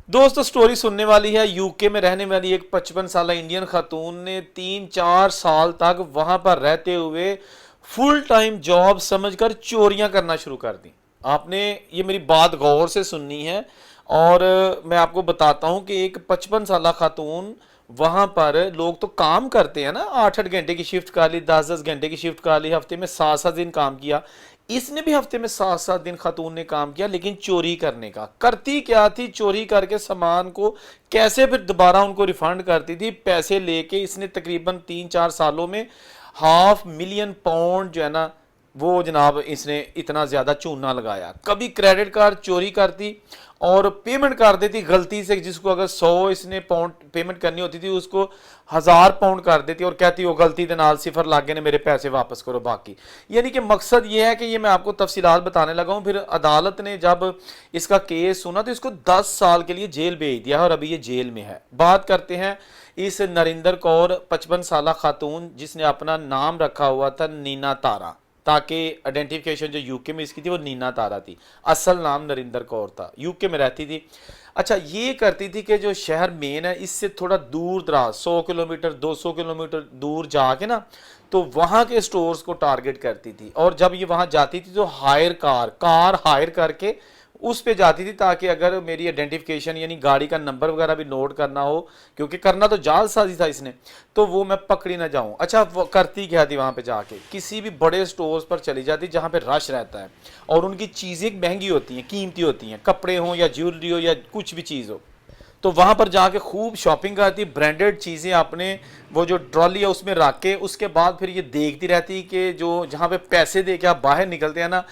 दोस्तों स्टोरी सुनने वाली है। यूके में रहने वाली एक 55 साल इंडियन खातून ने 3-4 साल तक वहां पर रहते हुए फुल टाइम जॉब समझकर चोरियां करना शुरू कर दी। आपने ये मेरी बात गौर से सुननी है। और मैं आपको बताता हूं कि एक 55 साल खातून वहां पर लोग तो काम करते हैं ना, 8-8 घंटे की शिफ्ट कर ली, 10-10 घंटे की शिफ्ट कर ली, हफ्ते में 7-7 दिन काम किया। इसने भी हफ्ते में 7-7 दिन खातून ने काम किया, लेकिन चोरी करने का। करती क्या थी, चोरी करके सामान को कैसे फिर दोबारा उनको रिफंड करती थी। पैसे लेके इसने तकरीबन 3-4 सालों में £500,000 जो है ना, वो जनाब इसने इतना ज़्यादा चूना लगाया। कभी क्रेडिट कार्ड चोरी करती और पेमेंट कर देती गलती से, जिसको अगर 100 इसने पाउंड पेमेंट करनी होती थी उसको 1000 पाउंड कर देती और कहती वो गलती के नाल सिफर लागे ने, मेरे पैसे वापस करो बाकी। यानी कि मकसद ये है कि ये मैं आपको तफसीलात बताने लगा हूँ। फिर अदालत ने जब इसका केस सुना तो इसको 10 साल के लिए जेल भेज दिया और अभी ये जेल में है। बात करते हैं इस नरिंदर कौर 55 साल खातून जिसने अपना नाम रखा हुआ था नीना तारा, ताकि आइडेंटिफिकेशन जो यूके में इसकी थी वो नीना तारा थी। असल नाम नरिंदर कौर था, यूके में रहती थी। अच्छा, ये करती थी कि जो शहर मेन है इससे थोड़ा दूर दराज 100 किलोमीटर 200 किलोमीटर दूर जाके ना, तो वहाँ के स्टोर्स को टारगेट करती थी। और जब ये वहाँ जाती थी तो कार हायर करके उस पे जाती थी, ताकि अगर मेरी आइडेंटिफिकेशन यानी गाड़ी का नंबर वगैरह भी नोट करना हो, क्योंकि करना तो जालसाजी था इसने, तो वो मैं पकड़ी ना जाऊं। अच्छा, वो करती क्या थी, वहां पे जाके किसी भी बड़े स्टोर्स पर चली जाती जहां पे रश रहता है और उनकी चीज़ें महंगी होती हैं, कीमती होती हैं, कपड़े हों या ज्वेलरी हो या कुछ भी चीज़ हो, तो वहां पर जाके खूब शॉपिंग करती, ब्रांडेड चीज़ें अपने वो जो ट्रॉली है उसमें रख के। उसके बाद फिर ये देखती रहती कि जो जहां पे पैसे दे के आप बाहर निकलते हैं ना,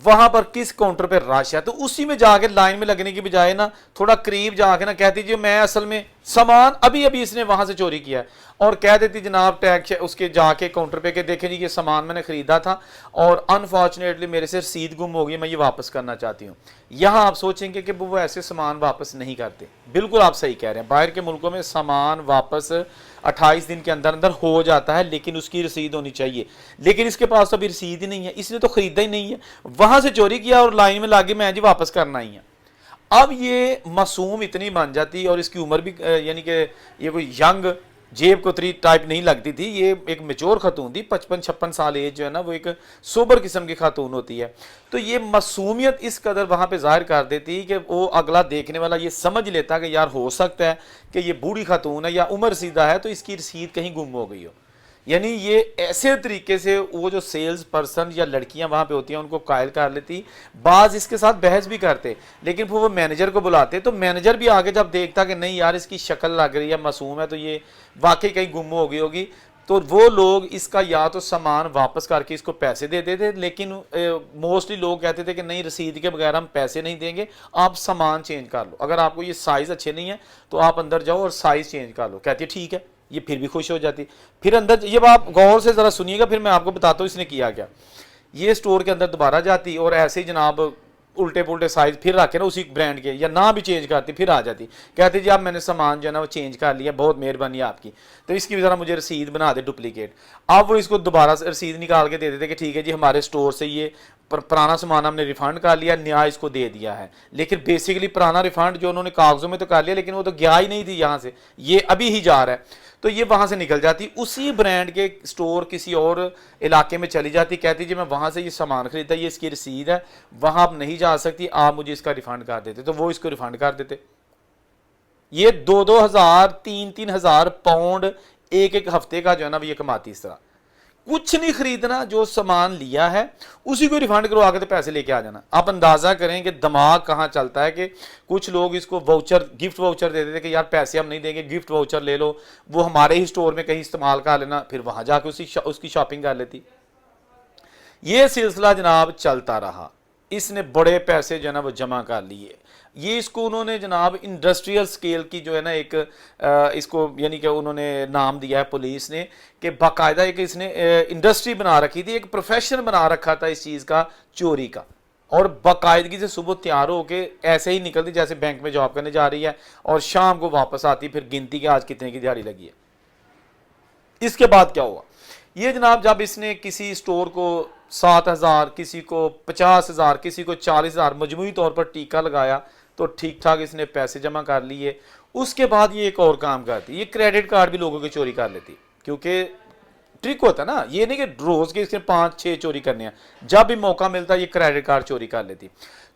वहां पर किस काउंटर पे रश है, तो उसी में जाके लाइन में लगने की बजाय ना थोड़ा करीब जाके ना कहती जी मैं असल में सामान अभी अभी इसने वहां से चोरी किया है, और कह देती जनाब टैक्स उसके जाके काउंटर पे के देखें जी ये सामान मैंने खरीदा था और अनफॉर्चुनेटली मेरे से रसीद गुम हो गई, मैं ये वापस करना चाहती हूँ। यहां आप सोचेंगे कि वो ऐसे सामान वापस नहीं करते। बिल्कुल आप सही कह रहे हैं, बाहर के मुल्कों में सामान वापस 28 दिन के अंदर अंदर हो जाता है, लेकिन उसकी रसीद होनी चाहिए। लेकिन इसके पास तो अभी रसीद ही नहीं है, इसने तो खरीदा ही नहीं है, वहां से चोरी किया और लाइन में लागे मैं जी वापस करना ही है। अब ये मासूम इतनी बन जाती और इसकी उम्र भी यानी कि ये कोई यंग जेब कोतरी टाइप नहीं लगती थी, ये एक मेच्योर खातून थी। 55-56 साल एज जो है ना, वो एक सोबर किस्म की खातून होती है। तो ये मासूमियत इस कदर वहां पे जाहिर कर देती कि वो अगला देखने वाला ये समझ लेता कि यार हो सकता है कि ये बूढ़ी खातून है या उम्र सीधा है, तो इसकी रसीद कहीं गुम हो गई हो। यानी ये ऐसे तरीके से वो जो सेल्स पर्सन या लड़कियां वहां पे होती हैं उनको कायल कर लेती। बाज इसके साथ बहस भी करते, लेकिन फिर वो मैनेजर को बुलाते, तो मैनेजर भी आगे जब देखता कि नहीं यार इसकी शक्ल लग रही है मासूम है, तो ये वाकई कहीं गुम हो गई होगी, तो वो लोग इसका या तो सामान वापस करके इसको पैसे दे देते, लेकिन मोस्टली लोग कहते थे कि नहीं रसीद के बगैर हम पैसे नहीं देंगे, आप सामान चेंज कर लो, अगर आपको ये साइज़ अच्छे नहीं है तो आप अंदर जाओ और साइज़ चेंज कर लो। कहती है ठीक है, ये फिर भी खुश हो जाती। फिर अंदर ये आप गौर से ज़रा सुनिएगा, फिर मैं आपको बताता हूँ इसने किया क्या। ये स्टोर के अंदर दोबारा जाती और ऐसे ही जनाब उल्टे पुल्टे साइज फिर रखे ना उसी ब्रांड के, या ना भी चेंज करती, फिर आ जाती, कहती जी अब मैंने सामान जो है ना वो चेंज कर लिया, बहुत मेहरबानी आपकी, तो इसकी ज़रा मुझे रसीद बना दे डुप्लीकेट। अब वो इसको दोबारा रसीद निकाल के दे देते कि ठीक है जी हमारे स्टोर से ये पुराना सामान हमने रिफंड कर लिया, नया इसको दे दिया है। लेकिन बेसिकली पुराना रिफंड जो उन्होंने कागजों में तो कर लिया, लेकिन वो तो गया ही नहीं थी यहाँ से, ये अभी ही जा रहा है। तो ये वहां से निकल जाती, उसी ब्रांड के स्टोर किसी और इलाके में चली जाती, कहती जी मैं वहां से ये सामान खरीदा, ये इसकी रसीद है, वहां आप नहीं जा सकती, आप मुझे इसका रिफंड कर देते, तो वो इसको रिफंड कर देते। ये 2-2 हज़ार 3-3 हज़ार पाउंड एक एक हफ्ते का जो है ना ये कमाती। इस तरह कुछ नहीं खरीदना, जो सामान लिया है उसी को रिफंड करवा के तो पैसे लेके आ जाना। आप अंदाजा करें कि दिमाग कहाँ चलता है कि कुछ लोग इसको वाउचर, गिफ्ट वाउचर दे देते कि यार पैसे हम नहीं देंगे, गिफ्ट वाउचर ले लो, वो हमारे ही स्टोर में कहीं इस्तेमाल कर लेना, फिर वहां जाके उसकी शॉपिंग कर लेती। ये सिलसिला जनाब चलता रहा, इसने बड़े पैसे जो है ना वो जमा कर लिए। ये इसको उन्होंने जनाब इंडस्ट्रियल स्केल की जो है ना एक इसको यानी कि उन्होंने नाम दिया है पुलिस ने कि बाकायदा एक इसने इंडस्ट्री बना रखी थी, एक प्रोफेशन बना रखा था इस चीज़ का, चोरी का। और बाकायदगी से सुबह तैयार होके ऐसे ही निकलती जैसे बैंक में जॉब करने जा रही है, और शाम को वापस आती, फिर गिनती के आज कितने की दिहाड़ी लगी है। इसके बाद क्या हुआ, ये जनाब जब इसने किसी स्टोर को 7,000, किसी को 50,000, किसी को 40,000 मजमूई तौर पर टीका लगाया, तो ठीक ठाक इसने पैसे जमा कर लिए। उसके बाद ये एक और काम करती, ये क्रेडिट कार्ड भी लोगों की चोरी कर लेती, क्योंकि ट्रिक होता है ना, ये नहीं कि रोज के इसके 5-6 चोरी करने हैं, जब भी मौका मिलता ये क्रेडिट कार्ड चोरी कर लेती।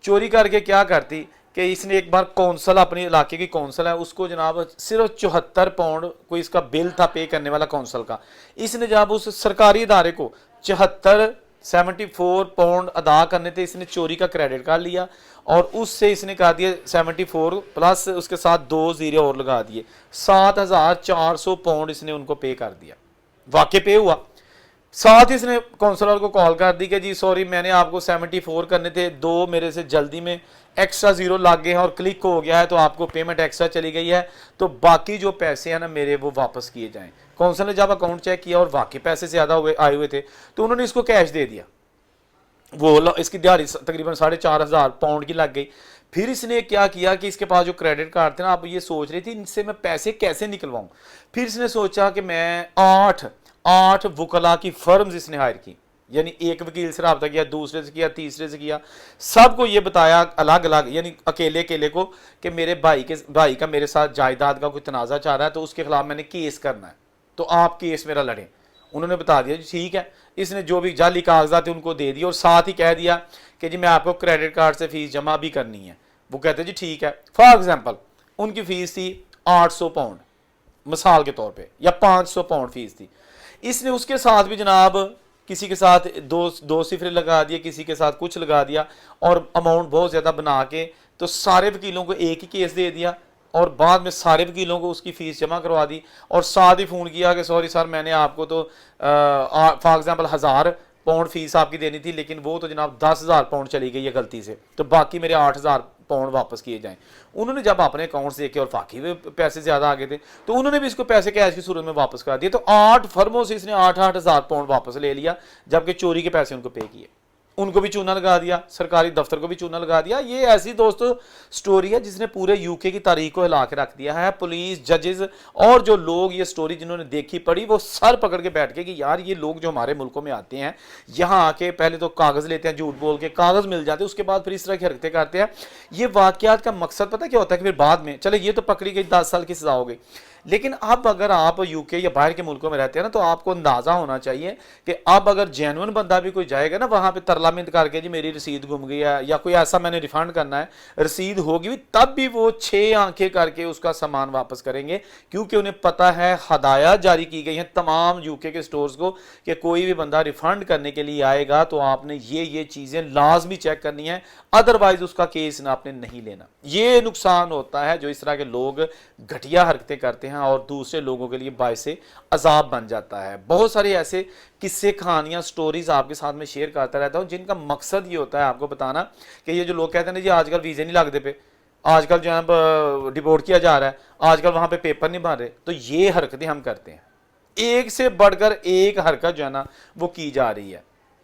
चोरी करके क्या करती कि इसने एक बार कौंसल, अपने इलाके की कौंसल है, उसको जनाब सिर्फ 74 पाउंड कोई इसका बिल था पे करने वाला कौंसल का, इसने जब उस सरकारी इदारे को 74 पाउंड अदा करने थे, इसने चोरी का क्रेडिट कार्ड लिया और उससे इसने कहा दिया 74 प्लस उसके साथ 2 जीरो और लगा दिए, 7400 पाउंड इसने उनको पे कर दिया। वाकई पे हुआ। साथ ही इसने काउंसलर को कॉल कर दी कि जी सॉरी मैंने आपको 74 करने थे, 2 मेरे से जल्दी में एक्स्ट्रा जीरो लग गए हैं और क्लिक हो गया है, तो आपको पेमेंट एक्स्ट्रा चली गई है, तो बाकी जो पैसे हैं ना मेरे वो वापस किए जाएं। काउंसलर ने जब अकाउंट चेक किया और वाकई पैसे ज़्यादा आए हुए थे, तो उन्होंने इसको कैश दे दिया। वो इसकी दिहाड़ी तकरीबन 4500 पाउंड की लग गई। फिर इसने क्या किया कि इसके पास जो क्रेडिट कार्ड थे ना, आप ये सोच रही थी इनसे मैं पैसे कैसे निकलवाऊं। फिर इसने सोचा कि मैं 8 वकला की फर्म्स इसने हायर की, यानी एक वकील से रब्ता किया, दूसरे से किया, तीसरे से किया, सबको ये बताया अलग अलग, यानी अकेले अकेले को कि मेरे भाई का मेरे साथ जायदाद का कोई तनाज़ा चाह रहा है, तो उसके खिलाफ मैंने केस करना है, तो आप केस मेरा लड़ें। उन्होंने बता दिया जी ठीक है। इसने जो भी जाली कागजात थे उनको दे दिया और साथ ही कह दिया कि जी मैं आपको क्रेडिट कार्ड से फीस जमा भी करनी है। वो कहते जी ठीक है। फॉर एग्जांपल उनकी फीस थी 800 पाउंड मिसाल के तौर पे, या 500 पाउंड फीस थी। इसने उसके साथ भी जनाब किसी के साथ दो सिफरे लगा दिए, किसी के साथ कुछ लगा दिया और अमाउंट बहुत ज़्यादा बना के तो सारे वकीलों को एक ही केस दे दिया और बाद में सारे वकीलों को उसकी फ़ीस जमा करवा दी और साथ ही फ़ोन किया कि सॉरी सर मैंने आपको तो फॉर एग्जांपल 1000 पाउंड फीस आपकी देनी थी, लेकिन वो तो जनाब 10,000 पाउंड चली गई है गलती से, तो बाकी मेरे 8,000 पाउंड वापस किए जाएं। उन्होंने जब अपने अकाउंट से देखे और बाकी में पैसे ज़्यादा आ गए थे, तो उन्होंने भी इसको पैसे कैश की सूरत में वापस करा दिए। तो 8 फर्मों से इसने 8,000 पाउंड वापस ले लिया, जबकि चोरी के पैसे उनको पे किए। उनको भी चूना लगा दिया, सरकारी दफ्तर को भी चूना लगा दिया। ये ऐसी दोस्तों स्टोरी है जिसने पूरे यूके की तारीख को हिला के रख दिया है। पुलिस, जजेस और जो लोग ये स्टोरी जिन्होंने देखी पढ़ी, वो सर पकड़ के बैठ के कि यार ये लोग जो हमारे मुल्कों में आते हैं, यहाँ आके पहले तो कागज़ लेते हैं, झूठ बोल के कागज़ मिल जाते हैं, उसके बाद फिर इस तरह की हरकतें करते हैं। ये वाकयात का मकसद पता क्या होता है कि फिर बाद में चले ये तो पकड़ी गई, 10 साल की सजा हो गई, लेकिन अब अगर आप यूके या बाहर के मुल्कों में रहते हैं ना, तो आपको अंदाज़ा होना चाहिए कि अब अगर जेन्युइन बंदा भी कोई जाएगा ना वहाँ पे तरला मिन्नत करके जी मेरी रसीद गुम गई है या कोई ऐसा मैंने रिफंड करना है, रसीद होगी भी तब भी वो 6 आंखें करके उसका सामान वापस करेंगे, क्योंकि उन्हें पता है, हदायत जारी की गई है तमाम यूके के स्टोर्स को कि कोई भी बंदा रिफंड करने के लिए आएगा तो आपने ये चीज़ें लाजमी चेक करनी है, अदरवाइज उसका केस ना आपने नहीं लेना। ये नुकसान होता है जो इस तरह के लोग घटिया हरकतें करते हैं और दूसरे लोगों के लिए बायसे अजाब बन जाता है। बहुत सारे ऐसे किस्से, कहानियां, स्टोरीज आपके साथ में शेयर करता रहता हूं जिनका मकसद ये होता है आपको बताना कि ये जो लोग कहते हैं ना जी आजकल वीज़े नहीं लगते पे, आजकल जो है डिपोर्ट किया जा रहा है, आजकल वहां पे पेपर नहीं बन रहे, तो ये हरकतें हम करते हैं। एक से बढ़कर एक हरकत जो है ना वो की जा रही है।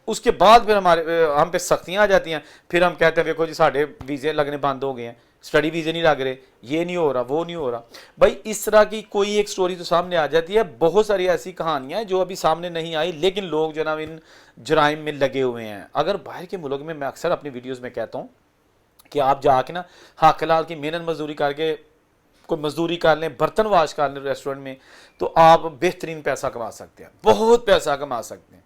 उसके बाद फिर हम पे सख्तियां आ जाती हैं, फिर हम कहते हैं देखो जी साढ़े वीज़े लगने बंद हो गए हैं, स्टडी वीज़े नहीं लग रहे, ये नहीं हो रहा, वो नहीं हो रहा। भाई इस तरह की कोई एक स्टोरी तो सामने आ जाती है। बहुत सारी ऐसी कहानियां हैं जो अभी सामने नहीं आई, लेकिन लोग जनाब इन जराइम में लगे हुए हैं। अगर बाहर के मुल्क में, मैं अक्सर अपनी वीडियोज़ में कहता हूँ कि आप जाके ना हक हलाल की मेहनत मजदूरी करके कोई मजदूरी कर लें, बर्तन वाश कर लें रेस्टोरेंट में, तो आप बेहतरीन पैसा कमा सकते हैं, बहुत पैसा कमा सकते हैं।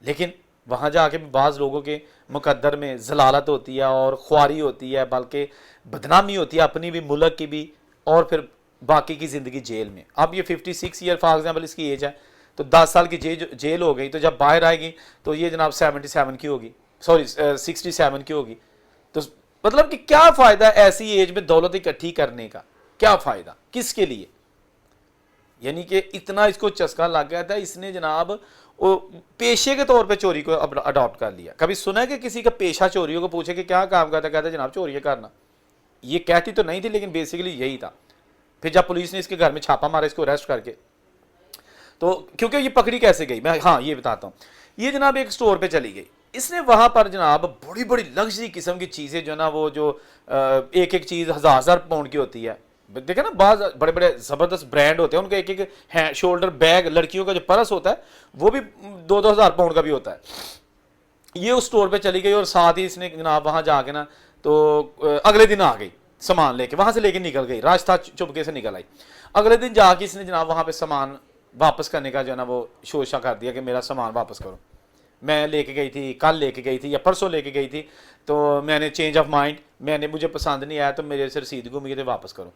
लेकिन वहाँ जाके भी बाज़ लोगों के मुकद्दर में जलालत होती है और ख्वारी होती है, बल्कि बदनामी होती है अपनी भी, मुल्क की भी, और फिर बाकी की ज़िंदगी जेल में। अब ये 56 ईयर फॉर एग्जाम्पल इसकी एज है, तो 10 साल की जेल हो गई, तो जब बाहर आएगी तो ये जनाब 77 की होगी, सॉरी 67 की होगी। तो मतलब कि क्या फ़ायदा ऐसी एज में दौलत इकट्ठी करने का, क्या फ़ायदा, किसके लिए? यानी कि इतना इसको चस्का लग गया था, इसने जनाब वो पेशे के तौर पे चोरी को अडॉप्ट कर लिया। कभी सुना है कि किसी का पेशा चोरियों को पूछे कि क्या काम करता, कहता जनाब चोरियां करना। ये कहती तो नहीं थी, लेकिन बेसिकली यही था। फिर जब पुलिस ने इसके घर में छापा मारा इसको अरेस्ट करके, तो क्योंकि ये पकड़ी कैसे गई, मैं हाँ ये बताता हूँ। ये जनाब एक स्टोर पे चली गई, इसने वहां पर जनाब बड़ी बड़ी लग्जरी किस्म की चीज़ें जो ना, वो जो एक एक चीज़ 1000 पाउंड की होती है, देखे ना बाज बड़े बड़े ज़बरदस्त ब्रांड होते हैं उनके, एक एक है शोल्डर बैग, लड़कियों का जो पर्स होता है वो भी 2-2 हज़ार पाउंड का भी होता है। ये उस स्टोर पे चली गई और साथ ही इसने जनाब वहाँ जाके ना तो अगले दिन आ गई सामान लेके, वहां से लेके निकल गई, रास्ता चुपके से निकल आई। अगले दिन जाके इसने जनाब वहां पे सामान वापस करने का जो है ना वो शोशा कर दिया कि मेरा सामान वापस करो, मैं लेके गई थी, कल लेके गई थी या परसों लेके गई थी, तो मैंने चेंज ऑफ माइंड, मुझे पसंद नहीं आया तो मेरे से रसीद गुम गई, तो वापस करो।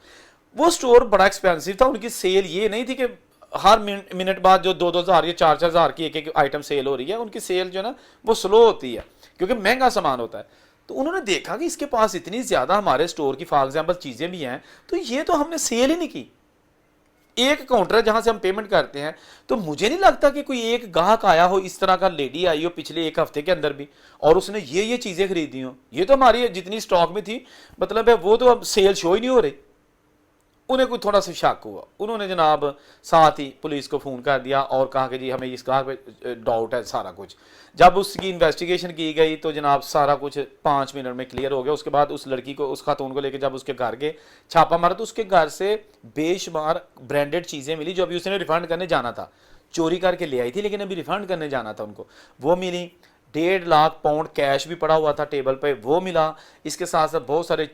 वो स्टोर बड़ा एक्सपेंसिव था, उनकी सेल ये नहीं थी कि हर मिनट बाद जो 2,000 या 4,000 की एक एक आइटम सेल हो रही है, उनकी सेल जो है ना वो स्लो होती है क्योंकि महंगा सामान होता है। तो उन्होंने देखा कि इसके पास इतनी ज़्यादा हमारे स्टोर की फॉर एग्जाम्पल चीज़ें भी हैं, तो ये तो हमने सेल ही नहीं की। एक काउंटर है जहां से हम पेमेंट करते हैं, तो मुझे नहीं लगता कि कोई एक ग्राहक आया हो, इस तरह का लेडी आई हो पिछले एक हफ्ते के अंदर भी, और उसने ये चीज़ें खरीदी हो। ये तो हमारी जितनी स्टॉक में थी, मतलब है वो तो अब सेल शो ही नहीं हो रही। उन्हें कोई थोड़ा सा शक हुआ, उन्होंने जनाब साथ ही पुलिस को फ़ोन कर दिया और कहा कि जी हमें इस ग्राहक पे डाउट है सारा कुछ। जब उसकी इन्वेस्टिगेशन की गई तो जनाब सारा कुछ 5 मिनट में क्लियर हो गया। उसके बाद उस लड़की को, उस खातून को लेकर जब उसके घर गए, छापा मारा, तो उसके घर से बेशुमार ब्रांडेड चीज़ें मिली जो अभी उसने रिफंड करने जाना था। चोरी करके ले आई थी लेकिन अभी रिफंड करने जाना था उनको, वो मिली। 1.5 लाख पाउंड कैश भी पड़ा हुआ था टेबल पे, वो मिला। इसके साथ साथ बहुत सारे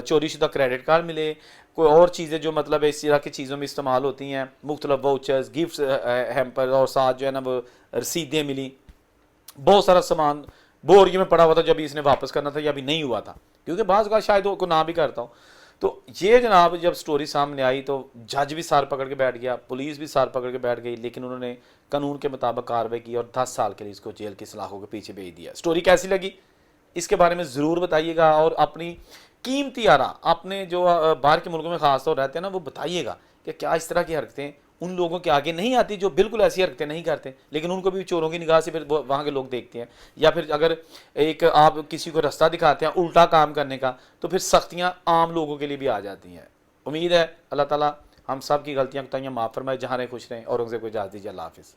चोरीशुदा क्रेडिट कार्ड मिले, कोई और चीज़ें जो मतलब इस तरह की चीज़ों में इस्तेमाल होती हैं, मुख्तलिफ वाउचर्स, गिफ्ट्स हैम्पर, और साथ जो है ना वो रसीदें मिली। बहुत सारा सामान बोरियों में पड़ा हुआ था, जब इसने वापस करना था या अभी नहीं हुआ था, क्योंकि बाज़ का शायद वो को ना भी करता हूँ। तो ये जनाब जब स्टोरी सामने आई तो जज भी सार पकड़ के बैठ गया, पुलिस भी सार पकड़ के बैठ गई, लेकिन उन्होंने कानून के मुताबिक कार्रवाई की और 10 साल के लिए इसको जेल की सलाखों के पीछे भेज दिया। स्टोरी कैसी लगी इसके बारे में ज़रूर बताइएगा, और अपनी कीमती आरा अपने जो बाहर के मुल्कों में ख़ास तौर रहते हैं ना, वो बताइएगा कि क्या इस तरह की हरकतें उन लोगों के आगे नहीं आती जो बिल्कुल ऐसी हरकतें नहीं करते, लेकिन उनको भी चोरों की निगाह से फिर वहाँ के लोग देखते हैं। या फिर अगर एक आप किसी को रास्ता दिखाते हैं उल्टा काम करने का, तो फिर सख्तियाँ आम लोगों के लिए भी आ जाती हैं। उम्मीद है अल्लाह ताला हम सब की गलतियाँ कोताहियाँ माफ़ फरमाए, जहाँ रहे खुश रहें। औरंगज़ेब को इजाज़त दीजिए। अल्लाह हाफ़िज़।